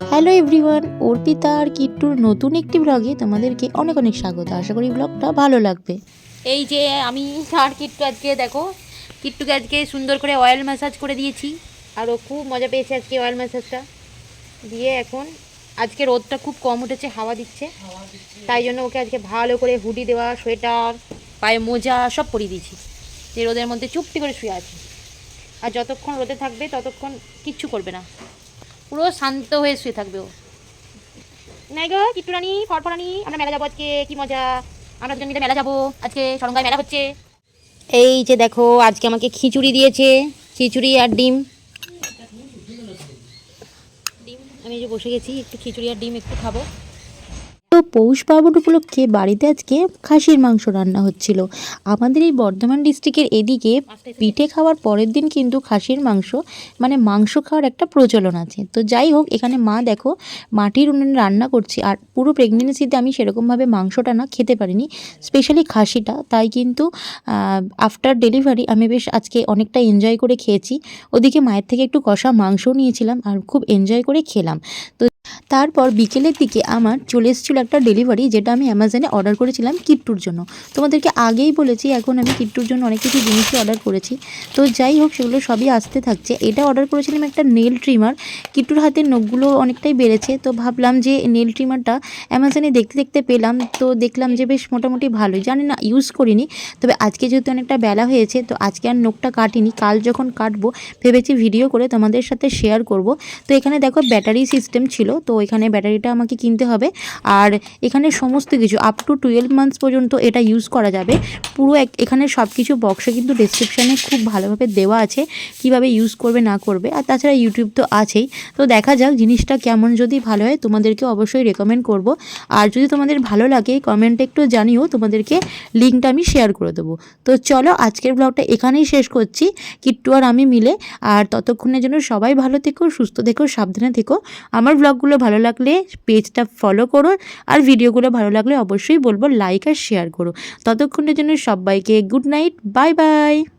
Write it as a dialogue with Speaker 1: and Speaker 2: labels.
Speaker 1: Hello everyone, Arpita আর কিট্টুর নতুন একটি ব্লগে তোমাদেরকে অনেক অনেক স্বাগত। আশা করি ব্লগটা ভালো লাগবে।
Speaker 2: এই যে আমি আর কিট্টু আজকে দেখো, কিট্টুকে আজকে সুন্দর করে অয়েল ম্যাসাজ করে দিয়েছি। আর ও খুব মজা পেয়েছে আজকে অয়েল ম্যাসাজটা দিয়ে। এখন আজকে রোদটা খুব কম উঠেছে, হাওয়া দিচ্ছে, তাই জন্য ওকে আজকে ভালো করে হুডি দেওয়া, সোয়েটার, পায়ে মোজা সব পরিয়ে দিয়েছি, যে রোদের মধ্যে চুপটি করে শুয়ে আছে। আর যতক্ষণ রোদে থাকবে ততক্ষণ কিচ্ছু করবে না, পুরো শান্ত হয়ে শুয়ে থাকবে ও। নাই গো কিট্টু রানী, ফরফরানি, আমরা মেলা যাবো আজকে, কি মজা! আমরা দুজন মিলে মেলা যাবো আজকে, সরঙ্গায় মেলা হচ্ছে। এই যে দেখো, আজকে আমাকে খিচুড়ি দিয়েছে, খিচুড়ি আর ডিম। আমি যে বসে গেছি, একটু খিচুড়ি আর ডিম একটু খাবো।
Speaker 1: তো পৌষ পার্বণ উপলক্ষে বাড়িতে আজকে খাসির মাংস রান্না হচ্ছিল। আমাদের এই বর্ধমান ডিস্ট্রিক্টের এদিকে পিঠে খাওয়ার পরের দিন কিন্তু খাসির মাংস মানে মাংস খাওয়ার একটা প্রচলন আছে। তো যাই হোক, এখানে মা দেখো মাটির উনুনে রান্না করছে। আর পুরো প্রেগনেন্সিতে আমি সেরকমভাবে মাংসটা না খেতে পারিনি, স্পেশালি খাসিটা। তাই কিন্তু আফটার ডেলিভারি আমি বেশ আজকে অনেকটা এনজয় করে খেয়েছি। ওদিকে মায়ের থেকে একটু কষা মাংসও নিয়েছিলাম আর খুব এনজয় করে খেলাম। তো তারপর বিকেলের দিকে আমার চলে এসেছিলো একটা ডেলিভারি, যেটা আমি অ্যামাজনে অর্ডার করেছিলাম কিট্টুর জন্য। তোমাদেরকে আগেই বলেছি, এখন আমি কিট্টুর জন্য অনেক কিছু জিনিসই অর্ডার করেছি। তো যাই হোক, সেগুলো সবই আসতে থাকছে। এটা অর্ডার করেছিলাম একটা নেল ট্রিমার। কিট্টুর হাতের নখগুলো অনেকটাই বেড়েছে, তো ভাবলাম যে নেল ট্রিমারটা অ্যামাজনে দেখতে দেখতে পেলাম, তো দেখলাম যে বেশ মোটামুটি ভালোই। জানি না, ইউজ করিনি, তবে আজকে যেহেতু অনেকটা বেলা হয়েছে, তো আজকে আর নখটা কাটিনি। কাল যখন কাটবো ভেবেছি ভিডিও করে তোমাদের সাথে শেয়ার করব। তো এখানে দেখো ব্যাটারি সিস্টেম ছিল, তো এখানে ব্যাটারিটা আমাকে কিনতে হবে। আর এখানে সমস্ত কিছু আপ টু 12 মান্থস পর্যন্ত এটা ইউজ করা যাবে। পুরো এখানে সব কিছু বক্সে কিন্তু ডেসক্রিপশানে খুব ভালোভাবে দেওয়া আছে কিভাবে ইউজ করবে না করবে। আর তাছাড়া ইউটিউব তো আছেই। তো দেখা যাক জিনিসটা কেমন, যদি ভালো হয় তোমাদেরকে অবশ্যই রেকমেন্ড করব। আর যদি তোমাদের ভালো লাগে কমেন্টে একটু জানিও, তোমাদেরকে লিঙ্কটা আমি শেয়ার করে দেবো। তো চলো, আজকের ব্লগটা এখানেই শেষ করছি, কিট্টু আর আমি মিলে। আর ততক্ষণের জন্য সবাই ভালো থেকো, সুস্থ থেকো, সাবধানে থেকো। আমার ব্লগগুলো ভালো লাগলে পেজটা ফলো করো, আর ভিডিওগুলো ভালো লাগলে অবশ্যই বলবো লাইক আর শেয়ার করো। ততক্ষণের জন্য সবাইকে গুড নাইট, বাই বাই।